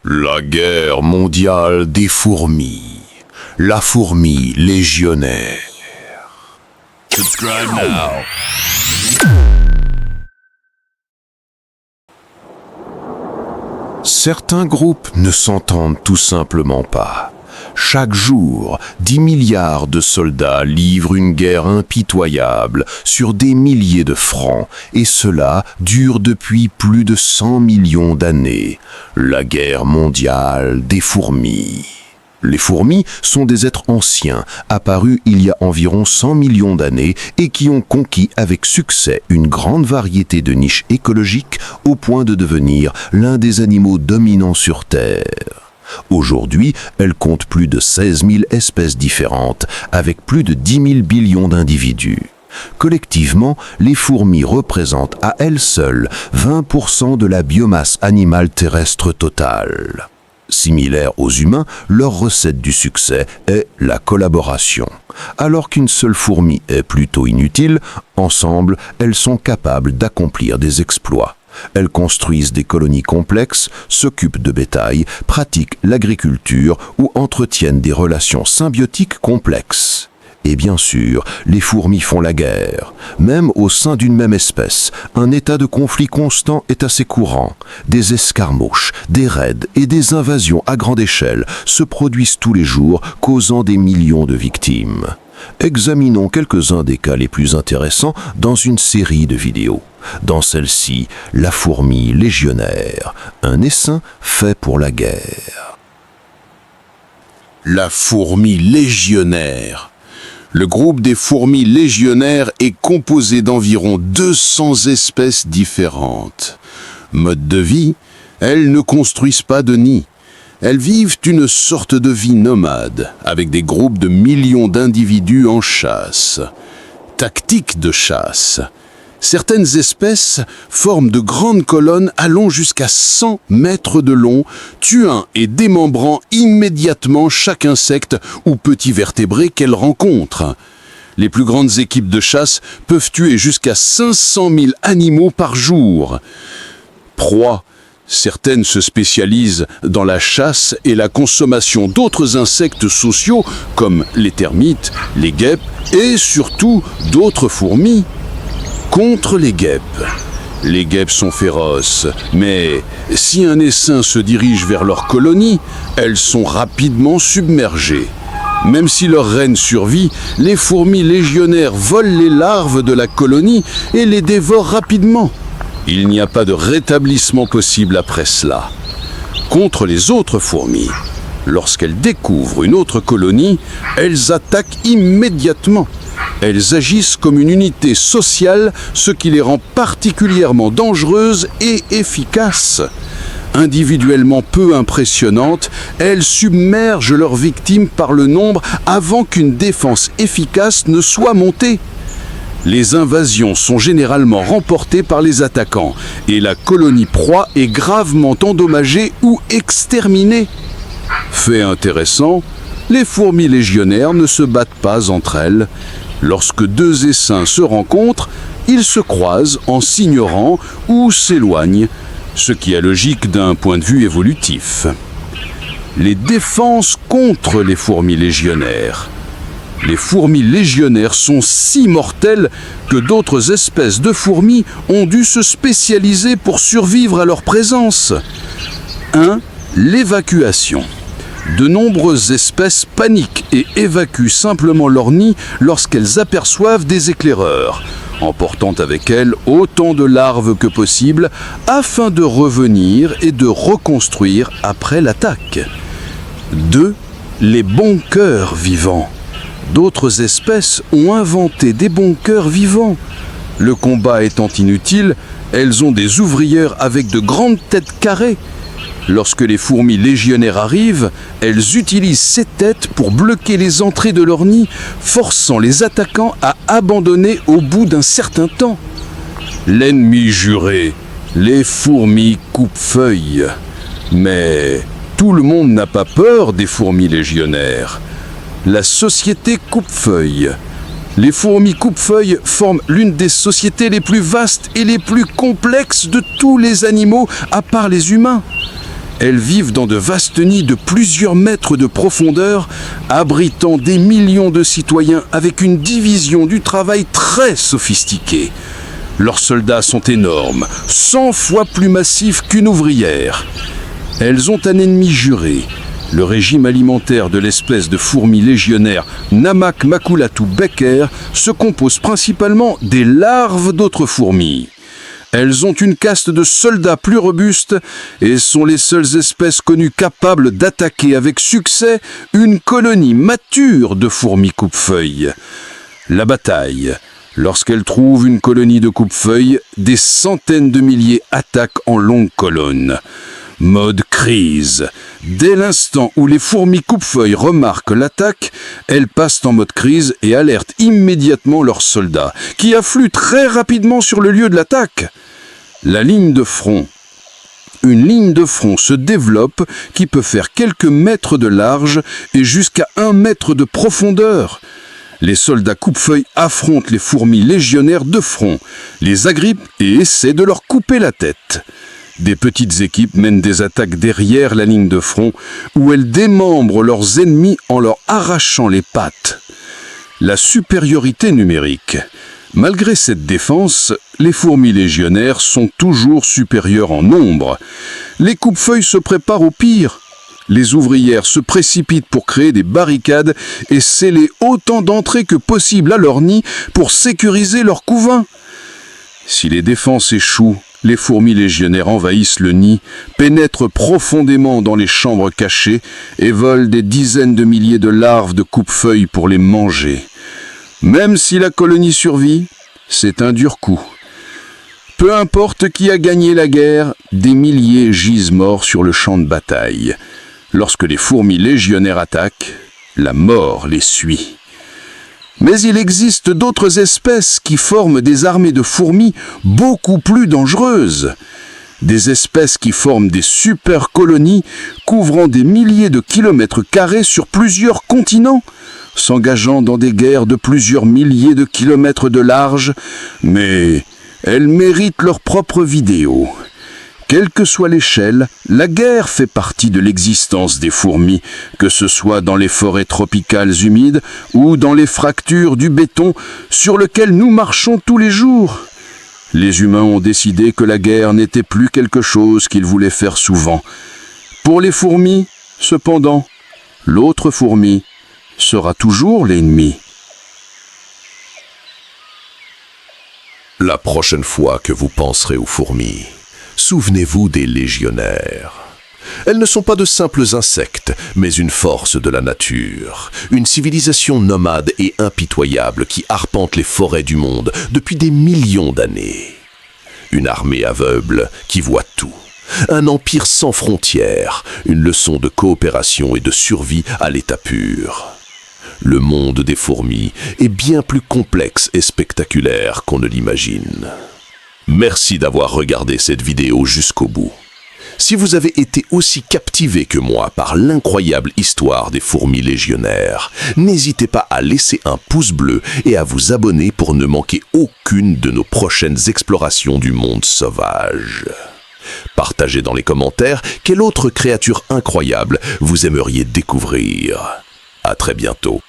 La guerre mondiale des fourmis. La fourmi légionnaire. Subscribe now. Certains groupes ne s'entendent tout simplement pas. Chaque jour, 10 milliards de soldats livrent une guerre impitoyable sur des milliers de fronts, et cela dure depuis plus de 100 millions d'années. La guerre mondiale des fourmis. Les fourmis sont des êtres anciens, apparus il y a environ 100 millions d'années et qui ont conquis avec succès une grande variété de niches écologiques au point de devenir l'un des animaux dominants sur Terre. Aujourd'hui, elles comptent plus de 16 000 espèces différentes, avec plus de 10 000 billions d'individus. Collectivement, les fourmis représentent à elles seules 20% de la biomasse animale terrestre totale. Similaire aux humains, leur recette du succès est la collaboration. Alors qu'une seule fourmi est plutôt inutile, ensemble, elles sont capables d'accomplir des exploits. Elles construisent des colonies complexes, s'occupent de bétail, pratiquent l'agriculture ou entretiennent des relations symbiotiques complexes. Et bien sûr, les fourmis font la guerre. Même au sein d'une même espèce, un état de conflit constant est assez courant. Des escarmouches, des raids et des invasions à grande échelle se produisent tous les jours, causant des millions de victimes. Examinons quelques-uns des cas les plus intéressants dans une série de vidéos. Dans celle-ci, la fourmi légionnaire, un essaim fait pour la guerre. La fourmi légionnaire. Le groupe des fourmis légionnaires est composé d'environ 200 espèces différentes. Mode de vie, elles ne construisent pas de nid. Elles vivent une sorte de vie nomade, avec des groupes de millions d'individus en chasse. Tactique de chasse. Certaines espèces forment de grandes colonnes allant jusqu'à 100 mètres de long, tuant et démembrant immédiatement chaque insecte ou petit vertébré qu'elles rencontrent. Les plus grandes équipes de chasse peuvent tuer jusqu'à 500 000 animaux par jour. Proie. Certaines se spécialisent dans la chasse et la consommation d'autres insectes sociaux comme les termites, les guêpes et surtout d'autres fourmis. Contre les guêpes. Les guêpes sont féroces, mais si un essaim se dirige vers leur colonie, elles sont rapidement submergées. Même si leur reine survit, les fourmis légionnaires volent les larves de la colonie et les dévorent rapidement. Il n'y a pas de rétablissement possible après cela. Contre les autres fourmis, lorsqu'elles découvrent une autre colonie, elles attaquent immédiatement. Elles agissent comme une unité sociale, ce qui les rend particulièrement dangereuses et efficaces. Individuellement peu impressionnantes, elles submergent leurs victimes par le nombre avant qu'une défense efficace ne soit montée. Les invasions sont généralement remportées par les attaquants et la colonie proie est gravement endommagée ou exterminée. Fait intéressant, les fourmis légionnaires ne se battent pas entre elles. Lorsque deux essaims se rencontrent, ils se croisent en s'ignorant ou s'éloignent, ce qui est logique d'un point de vue évolutif. Les défenses contre les fourmis légionnaires. Les fourmis légionnaires sont si mortelles que d'autres espèces de fourmis ont dû se spécialiser pour survivre à leur présence. 1. L'évacuation. De nombreuses espèces paniquent et évacuent simplement leur nid lorsqu'elles aperçoivent des éclaireurs, emportant avec elles autant de larves que possible afin de revenir et de reconstruire après l'attaque. 2. Les bunkers vivants. D'autres espèces ont inventé des bunkers vivants. Le combat étant inutile, elles ont des ouvrières avec de grandes têtes carrées. Lorsque les fourmis légionnaires arrivent, elles utilisent ces têtes pour bloquer les entrées de leur nid, forçant les attaquants à abandonner au bout d'un certain temps. L'ennemi juré, les fourmis coupe-feuilles. Mais tout le monde n'a pas peur des fourmis légionnaires. La société coupe-feuille. Les fourmis coupe-feuilles forment l'une des sociétés les plus vastes et les plus complexes de tous les animaux à part les humains. Elles vivent dans de vastes nids de plusieurs mètres de profondeur, abritant des millions de citoyens avec une division du travail très sophistiquée. Leurs soldats sont énormes, 100 fois plus massifs qu'une ouvrière. Elles ont un ennemi juré. Le régime alimentaire de l'espèce de fourmi légionnaire Namak maculatus becker se compose principalement des larves d'autres fourmis. Elles ont une caste de soldats plus robustes et sont les seules espèces connues capables d'attaquer avec succès une colonie mature de fourmis coupe-feuilles. La bataille. Lorsqu'elles trouvent une colonie de coupe-feuilles, des centaines de milliers attaquent en longue colonne. Mode crise. Dès l'instant où les fourmis coupe-feuilles remarquent l'attaque, elles passent en mode crise et alertent immédiatement leurs soldats, qui affluent très rapidement sur le lieu de l'attaque. La ligne de front. Une ligne de front se développe qui peut faire quelques mètres de large et jusqu'à 1 mètre de profondeur. Les soldats coupe-feuilles affrontent les fourmis légionnaires de front, les agrippent et essaient de leur couper la tête. Des petites équipes mènent des attaques derrière la ligne de front où elles démembrent leurs ennemis en leur arrachant les pattes. La supériorité numérique. Malgré cette défense, les fourmis légionnaires sont toujours supérieures en nombre. Les coupe-feuilles se préparent au pire. Les ouvrières se précipitent pour créer des barricades et sceller autant d'entrées que possible à leur nid pour sécuriser leur couvain. Si les défenses échouent, les fourmis légionnaires envahissent le nid, pénètrent profondément dans les chambres cachées et volent des dizaines de milliers de larves de coupe-feuilles pour les manger. Même si la colonie survit, c'est un dur coup. Peu importe qui a gagné la guerre, des milliers gisent morts sur le champ de bataille. Lorsque les fourmis légionnaires attaquent, la mort les suit. Mais il existe d'autres espèces qui forment des armées de fourmis beaucoup plus dangereuses. Des espèces qui forment des super colonies couvrant des milliers de kilomètres carrés sur plusieurs continents, s'engageant dans des guerres de plusieurs milliers de kilomètres de large, mais elles méritent leur propre vidéo. Quelle que soit l'échelle, la guerre fait partie de l'existence des fourmis, que ce soit dans les forêts tropicales humides ou dans les fractures du béton sur lequel nous marchons tous les jours. Les humains ont décidé que la guerre n'était plus quelque chose qu'ils voulaient faire souvent. Pour les fourmis, cependant, l'autre fourmi sera toujours l'ennemi. La prochaine fois que vous penserez aux fourmis, souvenez-vous des légionnaires. Elles ne sont pas de simples insectes, mais une force de la nature, une civilisation nomade et impitoyable qui arpente les forêts du monde depuis des millions d'années. Une armée aveugle qui voit tout. Un empire sans frontières, une leçon de coopération et de survie à l'état pur. Le monde des fourmis est bien plus complexe et spectaculaire qu'on ne l'imagine. Merci d'avoir regardé cette vidéo jusqu'au bout. Si vous avez été aussi captivé que moi par l'incroyable histoire des fourmis légionnaires, n'hésitez pas à laisser un pouce bleu et à vous abonner pour ne manquer aucune de nos prochaines explorations du monde sauvage. Partagez dans les commentaires quelle autre créature incroyable vous aimeriez découvrir. À très bientôt.